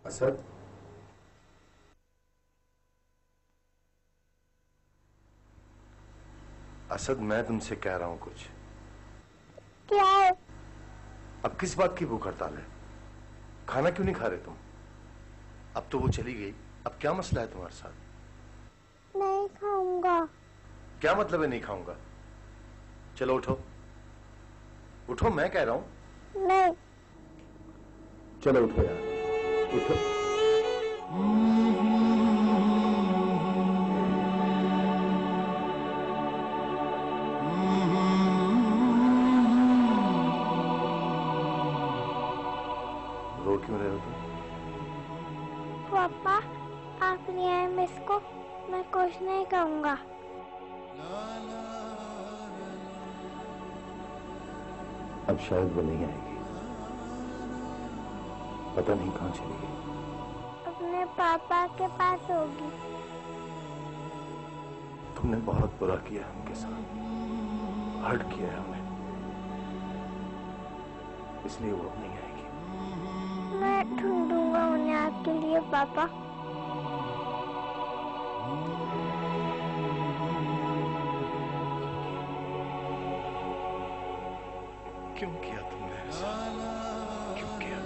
असद, असद मैं तुमसे कह रहा हूं कुछ। क्या है? अब किस बात की भूख हड़ताल है? खाना क्यों नहीं खा रहे तुम? अब तो वो चली गई, अब क्या मसला है तुम्हारे साथ? नहीं खाऊंगा। क्या मतलब है नहीं खाऊंगा? चलो उठो, उठो, मैं कह रहा हूं। नहीं। चलो उठो यार, उठो। रो क्यों रहे हो तुम? पापा, आप नहीं आए मिस को, मैं कुछ नहीं कहूँगा। अब शायद वो नहीं आएगी, पता नहीं कहां चली गई। अपने पापा के पास होगी। तुमने बहुत बुरा किया उनके साथ, हर्ट किया है उन्हें, इसलिए वो अब नहीं आएगी। मैं ढूंढूंगा उन्हें आपके लिए पापा। क्यों किया तुमने ऐसा? क्यों किया?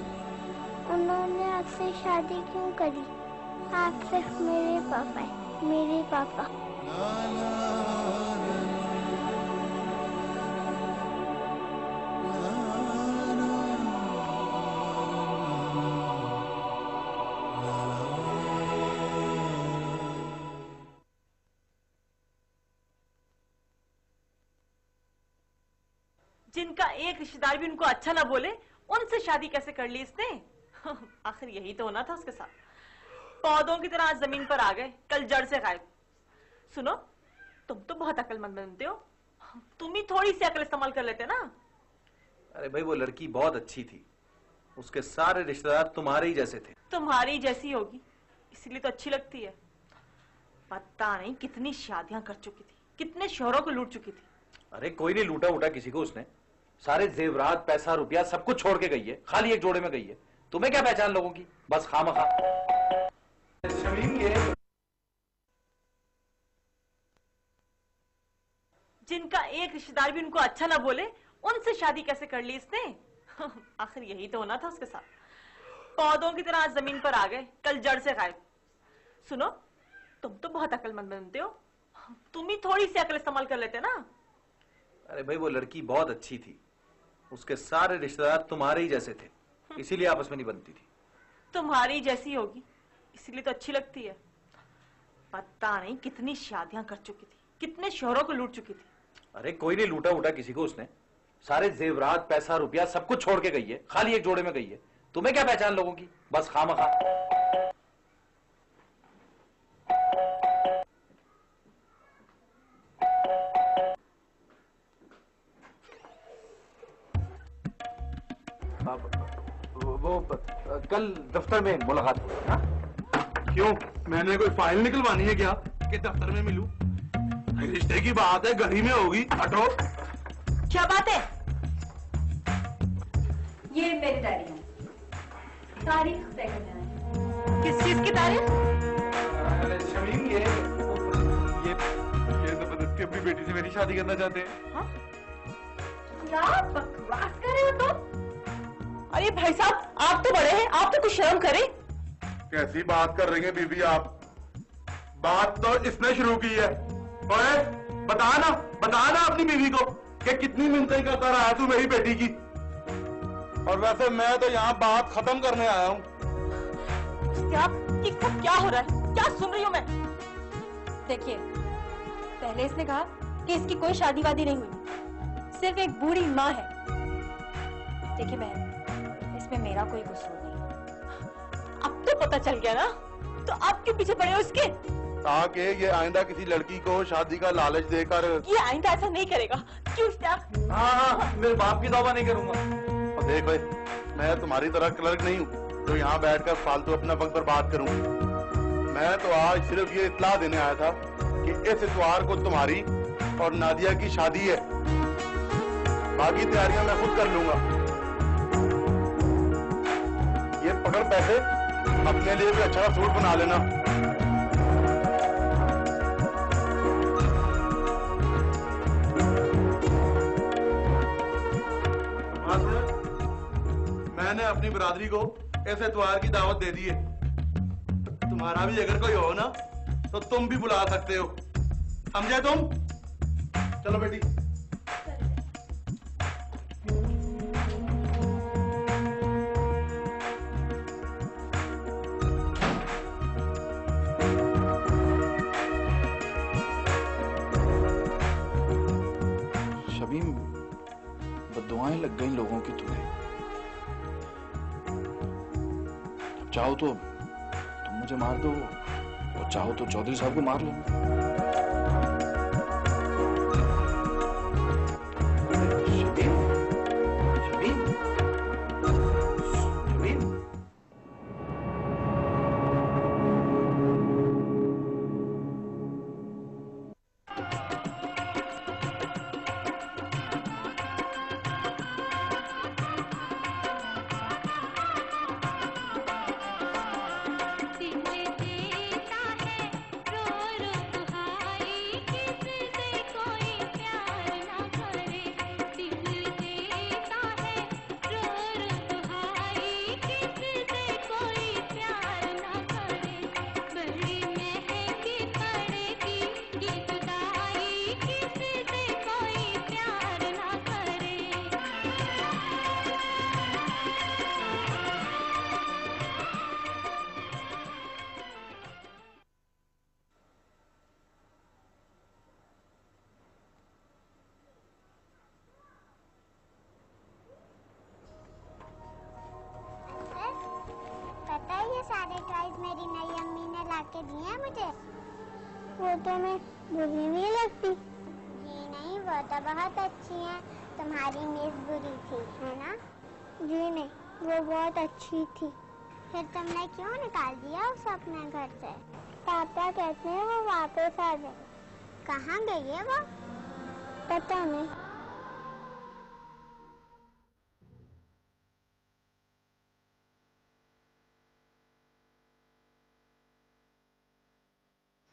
उन्होंने आपसे शादी क्यों करी? आप सिर्फ मेरे पापा हैं, मेरे पापा। जिनका एक रिश्तेदार भी उनको अच्छा ना बोले, उनसे शादी कैसे कर ली इसने? आखिर यही तो होना था उसके साथ। पौधों की तरह आज जमीन पर आ गए, कल जड़ से गायब। सुनो, तुम तो बहुत अक्लमंद बनते हो, तुम ही थोड़ी सी अकल इस्तेमाल कर लेते ना। अरे भाई, वो लड़की बहुत अच्छी थी, उसके सारे रिश्तेदार तुम्हारे ही जैसे थे। तुम्हारी ही जैसी होगी, इसीलिए तो अच्छी लगती है। पता नहीं कितनी शादियां कर चुकी थी, कितने शोहरों को लूट चुकी थी। अरे कोई नहीं लूटा उटा किसी को उसने, सारे जेवरात, पैसा, रुपया सब कुछ छोड़ के गई है, खाली एक जोड़े में गई है। तुम्हें क्या पहचान लोगों की, बस खामखा। जिनका एक रिश्तेदार भी उनको अच्छा ना बोले, उनसे शादी कैसे कर ली इसने? आखिर यही तो होना था उसके साथ। पौधों की तरह आज जमीन पर आ गए, कल जड़ से गायब। सुनो, तुम तो बहुत अक्लमंद बनते हो, तुम ही थोड़ी सी अकल इस्तेमाल कर लेते ना। अरे भाई, वो लड़की बहुत अच्छी थी, उसके सारे रिश्तेदार तुम्हारे ही जैसे थे, इसीलिए आपस में नहीं बनती थी। तुम्हारी जैसी होगी, इसीलिए तो अच्छी लगती है। पता नहीं कितनी शादियां कर चुकी थी, कितने शोहरों को लूट चुकी थी। अरे कोई नहीं लूटा उटा किसी को उसने, सारे जेवरात, पैसा, रुपया सब कुछ छोड़ के गई है, खाली एक जोड़े में गई है। तुम्हें क्या पहचान लोगों की, बस खामखा। वो कल दफ्तर में मुलाकात हुई ना? क्यों, मैंने कोई फाइल निकलवानी है क्या कि दफ्तर में मिलूं? रिश्ते की बात है, घर ही में होगी। हटो। क्या बात है? ये मेरी डायरी है, तारीख तय करने आए हैं। किस चीज की तारीख? शमीम, ये जबरदस्ती अपनी बेटी से मेरी शादी करना चाहते हैं। हाँ? क्या बकवास कर रहे हो तुम? अरे भाई साहब, आप तो बड़े हैं, आप तो कुछ शर्म करें। कैसी बात कर रही हैं बीबी आप? बात तो इसने शुरू की है। ओए, बताना अपनी बीवी को कि कितनी मिन्नतें करता रहा है तू मेरी बेटी की। और वैसे मैं तो यहाँ बात खत्म करने आया हूँ। ये सब क्या हो रहा है? क्या सुन रही हूँ मैं? देखिए, पहले इसने कहा कि इसकी कोई शादी वादी नहीं हुई, सिर्फ एक बूढ़ी माँ है। देखिए बहन, इसमें मेरा कोई कसूर नहीं। अब तो पता चल गया ना, तो आप क्यों पीछे पड़े हो इसके? ताकि ये आइंदा किसी लड़की को शादी का लालच देकर। ये आइंदा ऐसा नहीं करेगा। क्यों हाँ, मेरे बाप की तौबा नहीं करूंगा। और देख भाई, मैं तुम्हारी तरह क्लर्क नहीं हूँ तो यहाँ बैठकर फालतू अपना वक्त पर बात करूँ। मैं तो आज सिर्फ ये इत्तला देने आया था कि इस इतवार को तुम्हारी और नादिया की शादी है। बाकी तैयारियां मैं खुद कर लूंगा। ये पकड़ पैसे अपने लिए भी अच्छा सूट बना लेना। हाँ सुनो, मैंने अपनी बिरादरी को इस एतवार की दावत दे दी है। तुम्हारा भी अगर कोई हो ना तो तुम भी बुला सकते हो, समझे तुम? चलो बेटी। शमीम, बद्दुआएं लग गई लोगों की तुम्हें। अब चाहो तो तुम मुझे मार दो और चाहो तो चौधरी साहब को मार लो। शमीम, शमीम, शमीम। पता है ये सारे टॉयज मेरी नई अम्मी ने लाके दिए हैं मुझे। वो तो मैं बुरी नहीं लगती। जी नहीं, वो तो बहुत अच्छी हैं। तुम्हारी मिस बुरी थी, है ना? जी नहीं, वो बहुत अच्छी थी। फिर तुमने क्यों निकाल दिया उसे अपने घर से? पापा कहते हैं वो वापस आ जाए। कहाँ गई है वो? पता नहीं।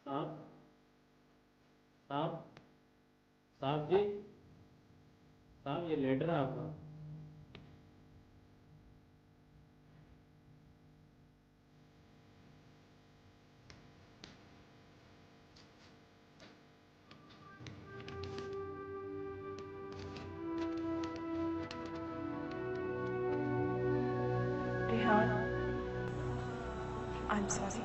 साहब, साहब, साहब जी, साहब ये लेटर है आपका। Rehan, I am sorry.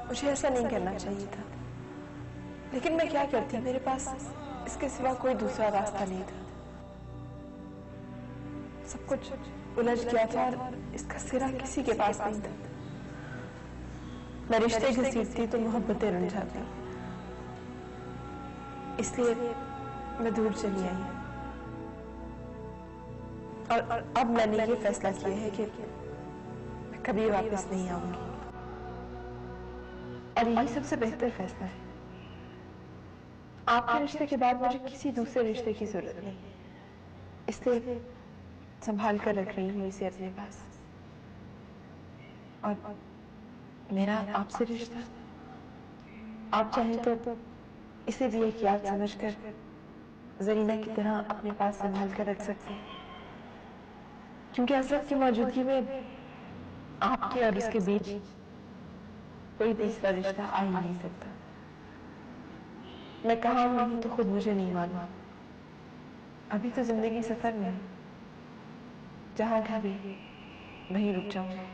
मुझे ऐसा नहीं करना चाहिए था, लेकिन मैं क्या करती, मेरे पास इसके सिवा कोई दूसरा रास्ता नहीं था। सब कुछ उलझ गया था और इसका सिरा किसी के पास नहीं था। मैं रिश्ते घसीटती तो मोहब्बतें रुंझ जाती, इसलिए मैं दूर चली आई। और अब मैंने ये फैसला किया है कि मैं कभी वापस नहीं आऊंगी, और यही सबसे बेहतर फैसला है। आपके रिश्ते के बाद मुझे किसी दूसरे रिश्ते की जरूरत नहीं, इसलिए संभाल कर रख रही हूँ इसे अपने पास। और मेरा आपसे रिश्ता, आप चाहें तो इसे भी एक याद समझकर जरीना की तरह अपने पास संभाल कर रख सकते हैं, क्योंकि हसरत की मौजूदगी में आपके और उसके बीच कोई तीसरा रिश्ता आ ही नहीं सकता। मैं कहाँ हूँ तो खुद मुझे नहीं मालूम। अभी तो जिंदगी सफर में है, जहाँ कभी वहीं रुक जाऊंगा।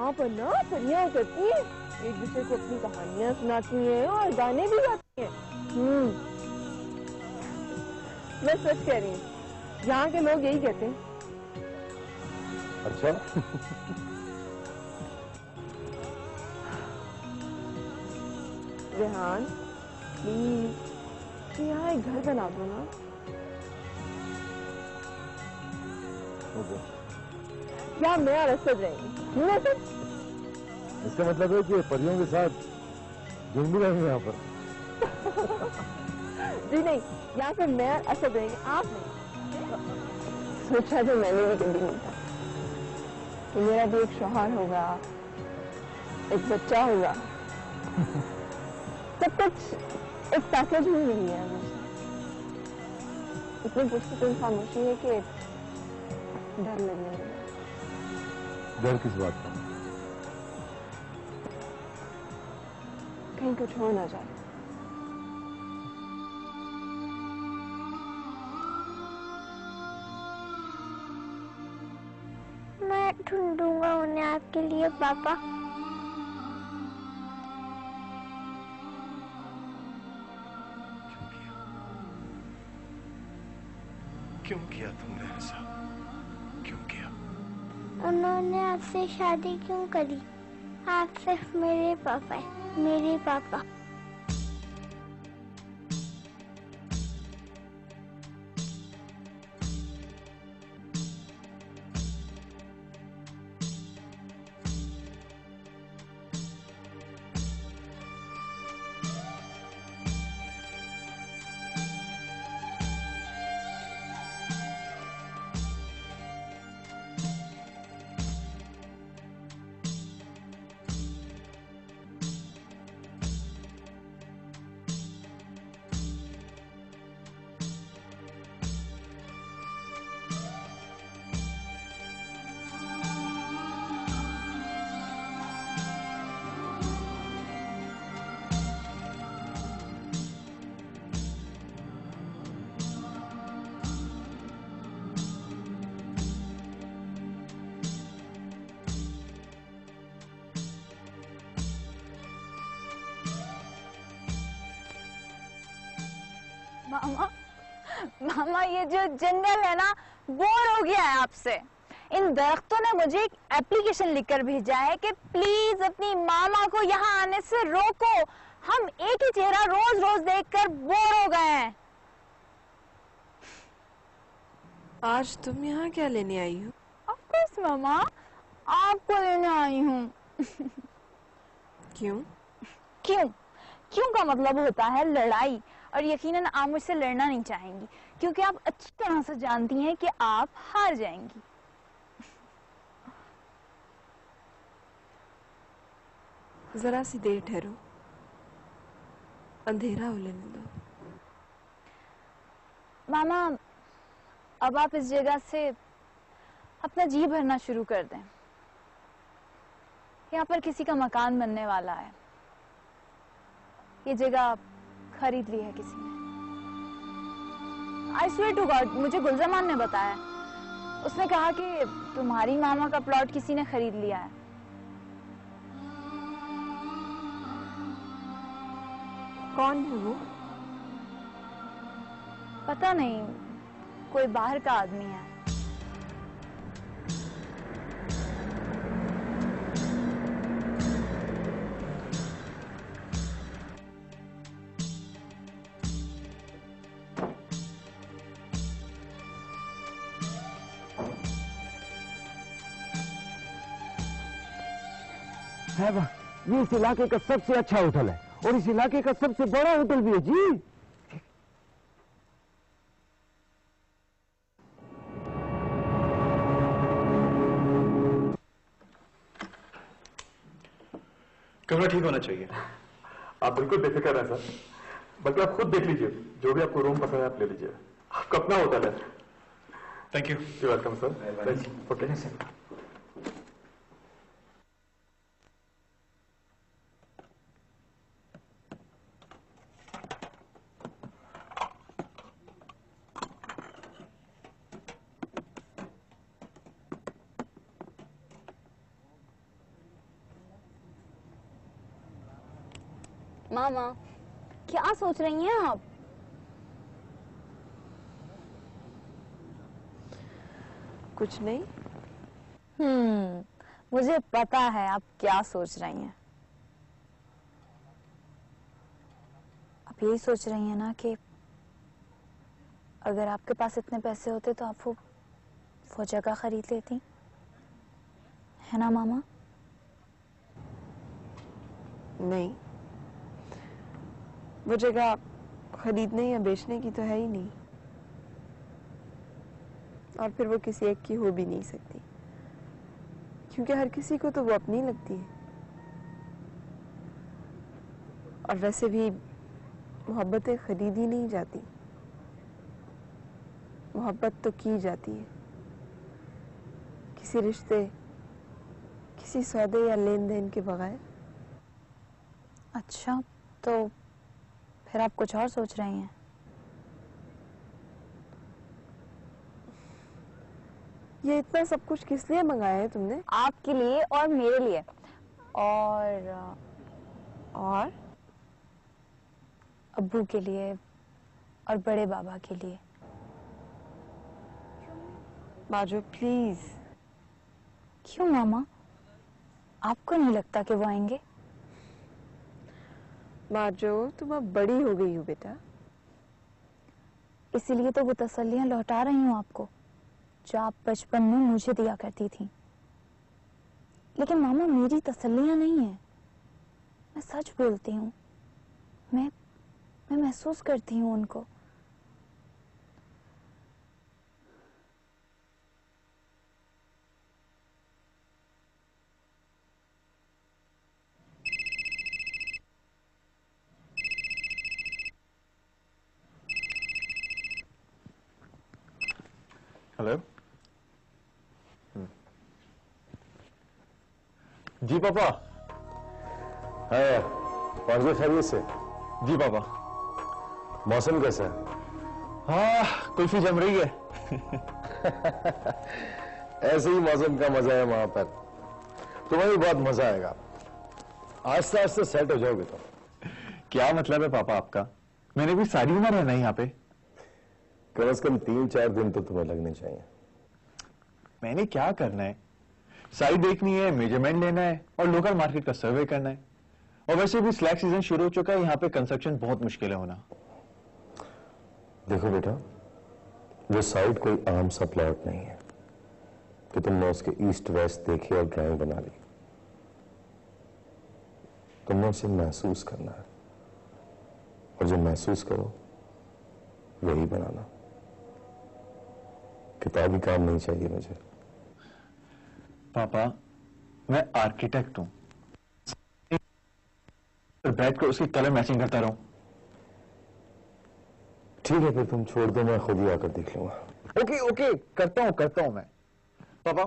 यहाँ पर ना परियां उतरती हैं, एक दूसरे को अपनी कहानियां सुनाती हैं और गाने भी गाती हैं। मैं सच कह रही हूँ, यहाँ के लोग यही कहते हैं। अच्छा। रेहान प्लीज यहाँ एक घर बना दो ना। क्या मैं और असद रहेंगे, क्यों असद? इसका मतलब है कि परियों के साथ जुड़ भी रहेंगे यहाँ पर। जी नहीं, यहाँ पे मैं और असद रहेंगे, आप नहीं। सोचा तो मैंने भी कभी नहीं था कि मेरा भी एक शौहर होगा, एक बच्चा होगा। सब कुछ एक पैकेज में मिल गया मुझे। इतनी पुष्टि खामोशी है कि डर लगने लगा। डर किस बात का? कहीं कुछ हो ना जाए। मैं ढूंढूंगा उन्हें आपके लिए पापा। क्यों किया तुमने ऐसा? क्यों किया? उन्होंने आपसे शादी क्यों करी? आप सिर्फ मेरे पापा हैं, मेरे पापा। मामा, मामा ये जो जंगल है ना, बोर हो गया है आपसे। इन दरख्तों ने मुझे एक एप्लीकेशन लिखकर भेजा है कि प्लीज अपनी मामा को यहाँ आने से रोको। हम एक ही चेहरा रोज रोज देखकर बोर हो गए हैं। आज तुम यहाँ क्या लेने आई हो? ऑफ कोर्स मामा, आपको लेने आई हूँ। क्यों? क्यों? क्यों का मतलब होता है लड़ाई, और यकीनन आप मुझसे लड़ना नहीं चाहेंगी क्योंकि आप अच्छी तरह से जानती हैं कि आप हार जाएंगी। जरा सी देर ठहरो, अंधेरा हो लेने दो। मामा, अब आप इस जगह से अपना जी भरना शुरू कर दें। यहाँ पर किसी का मकान बनने वाला है। ये जगह खरीद ली है किसी ने। आई स्वेयर टू गॉड, मुझे गुलजमान ने बताया। उसने कहा कि तुम्हारी मामा का प्लॉट किसी ने खरीद लिया है। कौन है वो? पता नहीं, कोई बाहर का आदमी है। ये इस इलाके का सबसे अच्छा होटल है और इस इलाके का सबसे बड़ा होटल भी है जी। कमरा ठीक होना चाहिए। आप बिल्कुल बेफिक्र हैं सर, बल्कि आप खुद देख लीजिए, जो भी आपको रूम पसंद है आप ले लीजिए। आपका अपना होटल है। Thank you. You welcome sir. Okay sir. मामा, क्या सोच रही हैं आप? कुछ नहीं। मुझे पता है आप क्या सोच रही हैं। आप यही सोच रही हैं ना कि अगर आपके पास इतने पैसे होते तो आप वो जगह खरीद लेती, है ना मामा? नहीं, वो जगह खरीदने या बेचने की तो है ही नहीं, और फिर वो किसी एक की हो भी नहीं सकती, क्योंकि हर किसी को तो वो अपनी लगती है। और वैसे भी मोहब्बतें खरीदी नहीं जाती, मोहब्बत तो की जाती है, किसी रिश्ते, किसी सौदे या लेन देन के बगैर। अच्छा, तो फिर आप कुछ और सोच रही हैं? ये इतना सब कुछ किस लिए मंगाया है तुमने? आपके लिए और मेरे लिए, और अब्बू के लिए और बड़े बाबा के लिए। बाजो प्लीज। क्यों मामा, आपको नहीं लगता कि वो आएंगे? बाजो, तुम अब बड़ी हो गई हो बेटा। इसीलिए तो वो तसल्लियां लौटा रही हूँ आपको, जो आप बचपन में मुझे दिया करती थी। लेकिन मामा, मेरी तसल्लियां नहीं है, मैं सच बोलती हूँ। मैं महसूस करती हूँ उनको। हेलो। जी पापा। है, पहुंच गए खैरियत से? जी पापा। मौसम कैसा है? हाँ, कुल्फी जम रही है। ऐसे ही मौसम का मजा है वहां पर, तुम्हें भी बहुत मजा आएगा। आस्ते आस्ते सेट हो जाओगे तुम। क्या मतलब है पापा आपका? मैंने भी सारी उम्र रहना है यहाँ पे। कम से कम 3-4 दिन तो तुम्हें लगने चाहिए। मैंने क्या करना है? साइट देखनी है, मेजरमेंट लेना है और लोकल मार्केट का सर्वे करना है। और वैसे भी स्लैग सीजन शुरू हो चुका है, यहाँ पे कंस्ट्रक्शन बहुत मुश्किल है होना। देखो बेटा, वो साइट कोई आम सा प्लॉट नहीं है कि तुमने उसके ईस्ट वेस्ट देखी और ड्राइंग बना ली। तुमने उसे महसूस करना है, और जो महसूस करो वही बनाना। किताबी काम नहीं चाहिए मुझे। पापा, मैं आर्किटेक्ट हूं, बैठ कर उसकी कलर मैचिंग करता रहूं। ठीक है, फिर तुम छोड़ दो, मैं खुद ही आकर देख लूंगा। ओके ओके, करता हूं मैं। पापा,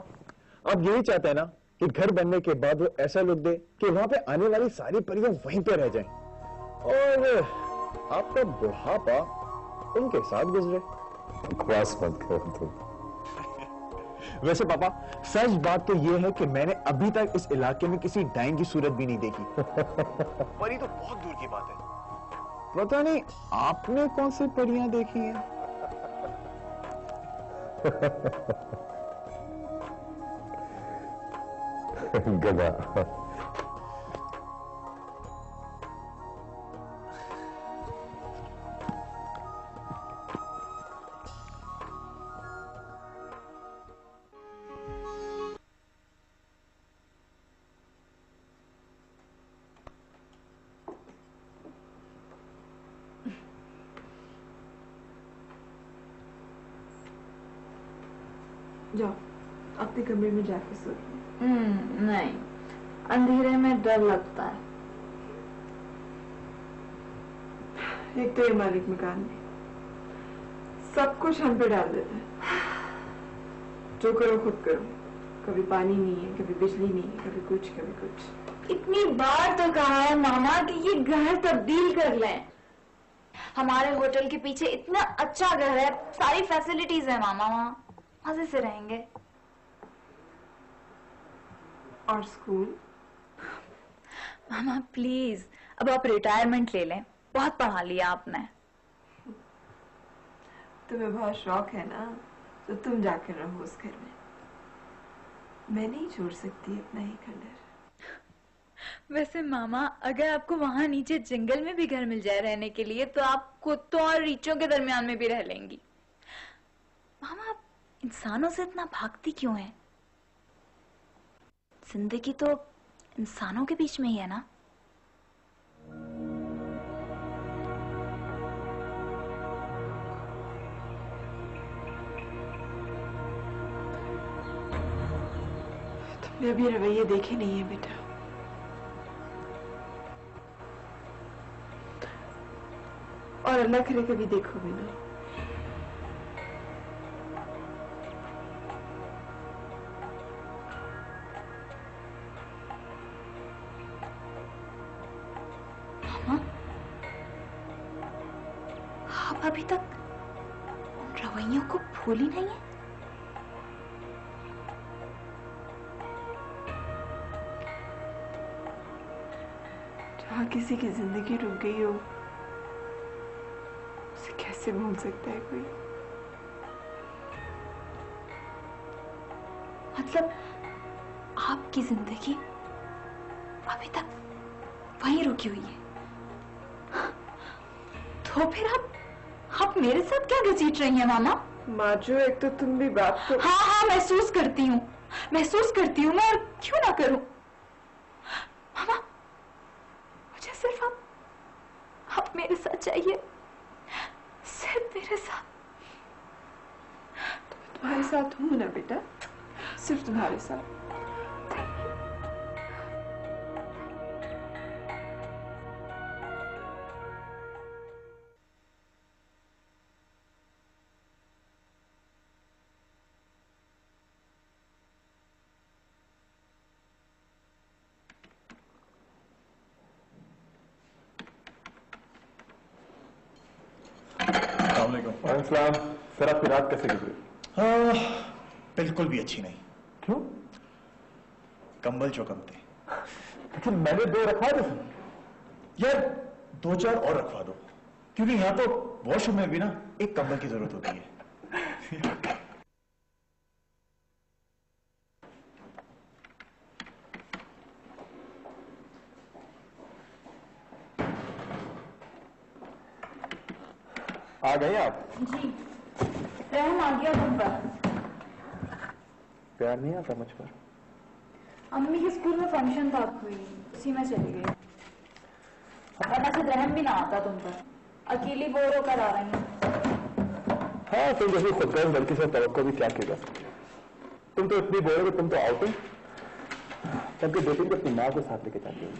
आप यही चाहते हैं ना कि घर बनने के बाद वो ऐसा लुक दे कि वहां पे आने वाली सारी परियां वहीं पे रह जाएं और आपका बुढ़ापा उनके साथ गुजरे। बकवास मत करो तुम। वैसे पापा, सच बात तो ये है कि मैंने अभी तक इस इलाके में किसी डाइन की सूरत भी नहीं देखी। परी तो बहुत दूर की बात है। पता नहीं आपने कौन सी परियां देखी हैं? गधा। जाओ अपने कमरे में जाके सो। नहीं, अंधेरे में डर लगता है। एक तो ये मालिक मकान में सब कुछ हम पे डाल देते हैं। जो करो खुद करो, कभी पानी नहीं है, कभी बिजली नहीं है, कभी कुछ कभी कुछ। इतनी बार तो कहा है मामा कि ये घर तब्दील कर लें। हमारे होटल के पीछे इतना अच्छा घर है, सारी फैसिलिटीज है मामा, वहाँ मजे से रहेंगे। और स्कूल? मामा प्लीज, अब आप रिटायरमेंट ले लें, बहुत पढ़ा लिया आपने। तुम्हें बहुत शौक है ना, तो तुम जाकर रहो उस घर में। मैं नहीं छोड़ सकती अपना ही कलर। वैसे मामा, अगर आपको वहां नीचे जंगल में भी घर मिल जाए रहने के लिए, तो आप कुत्तों और रीछों के दरमियान में भी रह लेंगी। मामा, आप इंसानों से इतना भागती क्यों हैं? जिंदगी तो इंसानों के बीच में ही है ना। तुमने अभी रवैये देखे नहीं है बेटा। और अल्लाह करे कभी देखो भी ना। मामा, आप अभी तक उन रवैयों को भूली नहीं है? जहाँ किसी की जिंदगी रुक गई हो, उसे कैसे भूल सकता है कोई? मतलब आपकी जिंदगी अभी तक वहीं रुकी हुई है, तो फिर आप मेरे साथ क्या घसीट रही हैं मामा? माजो, एक तो तुम भी बात को। हाँ हाँ, महसूस करती हूँ मैं, और क्यों ना करूं। मामा, मुझे सिर्फ आप मेरे साथ चाहिए, सिर्फ मेरे साथ। तुम्हारे साथ हूं ना बेटा, सिर्फ तुम्हारे साथ। अस्सलाम। सर, आपकी रात कैसे गुजरी? बिल्कुल भी अच्छी नहीं। क्यों? कंबल जो कम थे। लेकिन मैंने 2 रखवा दे यार, 2-4 और रखवा दो, क्योंकि यहाँ तो वॉशरूम में भी ना एक कंबल की जरूरत होती है। आ गए आप? जी, रहम आ गया तुम पर। प्यार नहीं आता मुझ पर? अम्मी के स्कूल में फंक्शन था कोई, उसी में चली गई। वरना से रहम भी ना आता तुम पर, अकेली बोर होकर आ रही हूँ। हाँ, तुम जैसी खुदगर्ज लड़की से तवक्को भी क्या की जा सकती है। तुम तो इतनी बोर हो कि तुम तो आओ तुम सबके बेटी को अपनी माँ के साथ लेके जाती हो।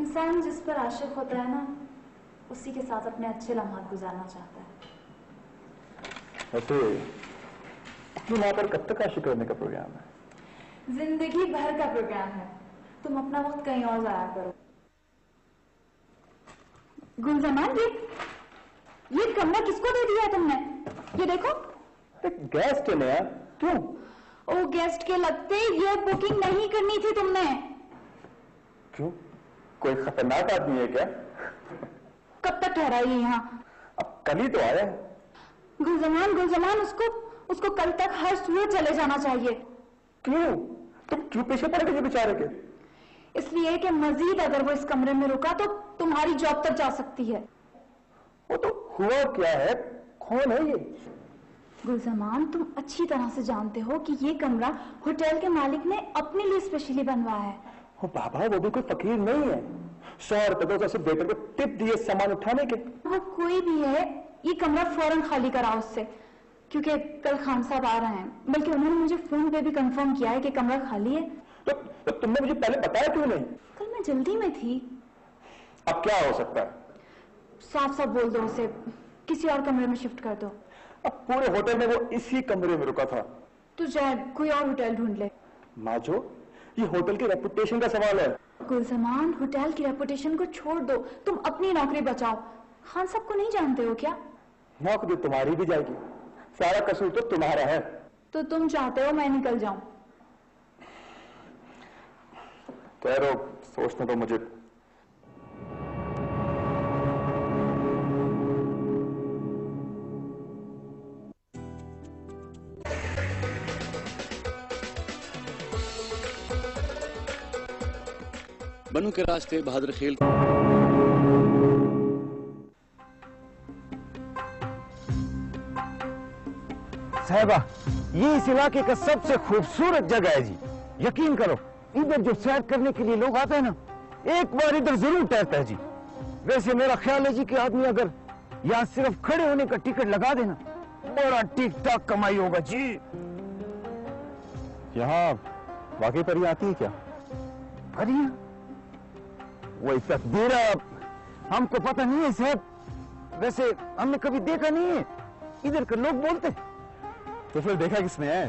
इंसान जिस पर आशिक होता है ना, उसी के साथ अपने अच्छे लम्हात गुजारना चाहता है। वैसे अपनी माँ पर कब तक आशिक करने का प्रोग्राम है? जिंदगी भर का प्रोग्राम है, तुम अपना वक्त कहीं और जाया करो। गुलजमान, ये कमरा किसको दे दिया तुमने? ये देखो। गेस्ट है यार। क्यों? ओ, गेस्ट के लगते ये बुकिंग नहीं करनी थी तुमने। क्यों? कोई खतरनाक आदमी है क्या? कब तक ठहरा ये यहाँ? अब कल ही तो आया। गुलजमान, उसको कल तक हर सूरत चले जाना चाहिए। क्यों? तुम क्यों पीछे पड़ गए बेचारे के? इसलिए कि मजीद अगर वो इस कमरे में रुका तो तुम्हारी जॉब तक जा सकती है। वो तो हुआ क्या है? कौन है ये? गुलजमान, तुम अच्छी तरह से जानते हो कि ये कमरा होटल के मालिक ने अपने लिए स्पेशली बनवाया है। ओ बाबा, वो भी कोई फकीर नहीं है। 100 रुपए तो सिर्फ बेटे को टिप दिए सामान उठाने के। वो कोई भी है, ये कमरा फौरन खाली कराओ उससे, क्योंकि कल खान साहब आ रहे हैं। बल्कि उन्होंने मुझे फोन पे भी कंफर्म किया है कि कमरा खाली है। तो तुमने मुझे पहले बताया क्यों नहीं? कल मैं जल्दी में थी। अब क्या हो सकता है? साफ साफ बोल दो उसे, किसी और कमरे में शिफ्ट कर दो। अब पूरे होटल में वो इसी कमरे में रुका था। तू जाए कोई और होटल ढूंढ ले। माजो, ये होटल की रेपुटेशन का सवाल है। गुलजमान, होटल की रेपुटेशन को छोड़ दो, तुम अपनी नौकरी बचाओ। खान साहब को नहीं जानते हो क्या? नौकरी तुम्हारी भी जाएगी, सारा कसूर तो तुम्हारा है। तो तुम चाहते हो मैं निकल जाऊं? ठहरो, सोचने तो मुझे। बनू के रास्ते बहादुर खेल। साहिबा, ये इस इलाके का सबसे खूबसूरत जगह है जी। यकीन करो, इधर जो सैर करने के लिए लोग आते हैं ना, एक बार इधर जरूर ठहरता है जी। वैसे मेरा ख्याल है जी कि आदमी अगर यहाँ सिर्फ खड़े होने का टिकट लगा देना, बड़ा ठीक ठाक कमाई होगा जी। यहाँ वाकई परियां आती है क्या? परियां? वही तकदीर है, हमको पता नहीं है साहब। वैसे हमने कभी देखा नहीं है, इधर के लोग बोलते। तो फिर देखा किसने है?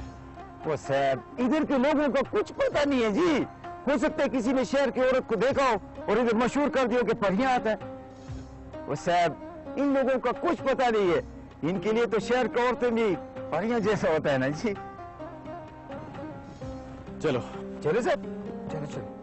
वो साहब, इधर के लोगों को कुछ पता नहीं है जी। हो सकता है किसी ने शहर की औरत को देखा हो और इधर मशहूर कर दिया कि परियां आता है। वो साहब, इन लोगों का कुछ पता नहीं है। इनके लिए तो शहर की औरतें भी परियां जैसा होता है ना जी। चलो चलो साहब, चलो चलो।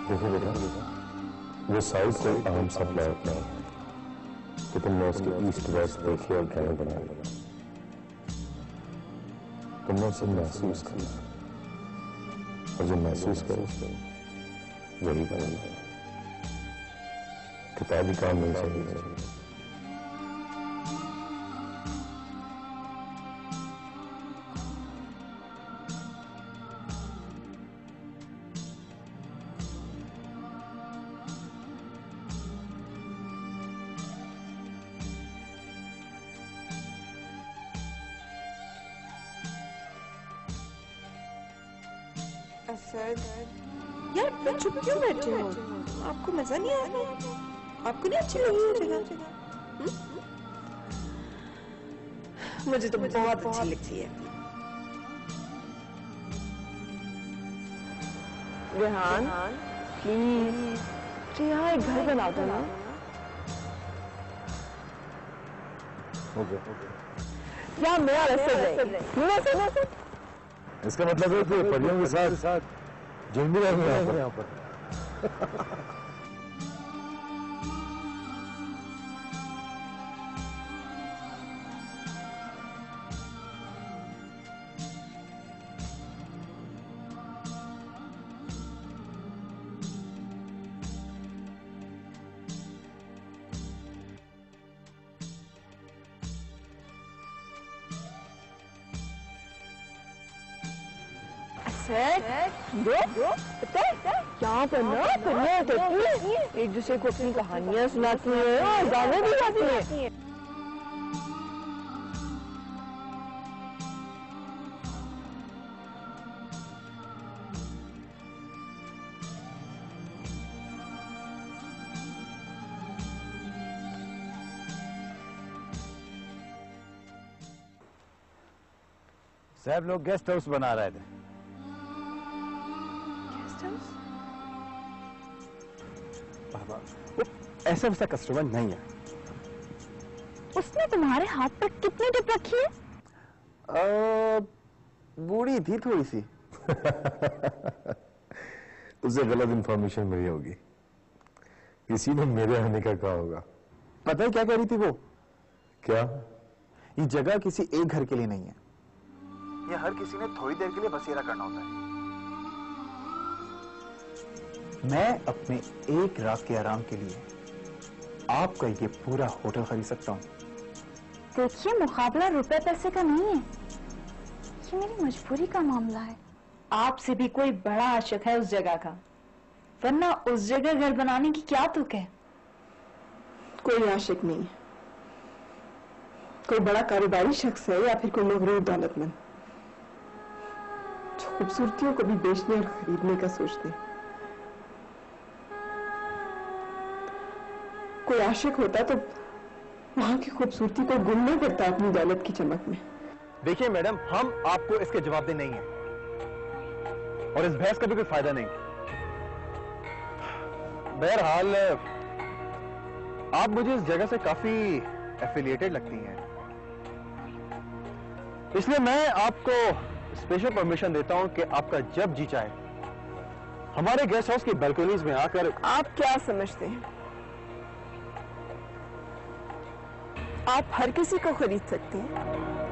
देखो बेटा, वो साउथ कोई अहम सप्लायर नहीं है कि तुमने उसके ईस्ट वेस्ट देखे और कहने बना लिया। तुमने उसे महसूस करना, और जो महसूस करो वही बनेगा। किताबी काम नहीं चाहिए। यार तुम चुप क्यों बैठे हो? आपको मजा नहीं आया? आपको नहीं अच्छी लगी ये जगह? मुझे तो बहुत अच्छी लगती है। रेहान, प्लीज यहाँ एक घर बना दो ना। यहाँ मेरा रेस्टोरेंट। इसका मतलब है कि परियों के साथ जिम भी रहेंगे यहाँ पर। यहाँ पर ना परियां कहती हैं, एक दूसरे को अपनी कहानियां सुनाती हैं और गाने भी गाती हैं। साहब, लोग गेस्ट हाउस बना रहे थे। ऐसा वैसा कस्टमर नहीं है। उसने तुम्हारे हाथ पर कितनी टिप रखी है? बूढ़ी थी थोड़ी सी। उसे गलत इंफॉर्मेशन मिली होगी, किसी ने मेरे आने का कहा होगा। पता है क्या कह रही थी वो? क्या? ये जगह किसी एक घर के लिए नहीं है। ये हर किसी ने थोड़ी देर के लिए बसेरा करना होता है। मैं अपने एक रात के आराम के लिए आपका ये पूरा होटल खरीद सकता हूँ। देखिए, मुकाबला रुपए पैसे का नहीं है, ये मेरी मजबूरी का मामला है। आपसे भी कोई बड़ा आशिक है उस जगह का, वरना उस जगह घर बनाने की क्या तुक है? कोई आशिक नहीं है, कोई बड़ा कारोबारी शख्स है या फिर कोई मगरूर दौलतमंद। खूबसूरतियों को भी बेचने और खरीदने का सोचते हैं। कोई आशिक होता तो वहां की खूबसूरती को गुम नहीं करता अपनी दौलत की चमक में। देखिए मैडम, हम आपको इसके जवाबदेह नहीं है और इस बहस का भी कोई फायदा नहीं। बहरहाल आप मुझे इस जगह से काफी एफिलिएटेड लगती हैं, इसलिए मैं आपको स्पेशल परमिशन देता हूं कि आपका जब जी चाहे हमारे गेस्ट हाउस की बालकनीज में आकर। आप क्या समझते हैं आप हर किसी को खरीद सकते हैं?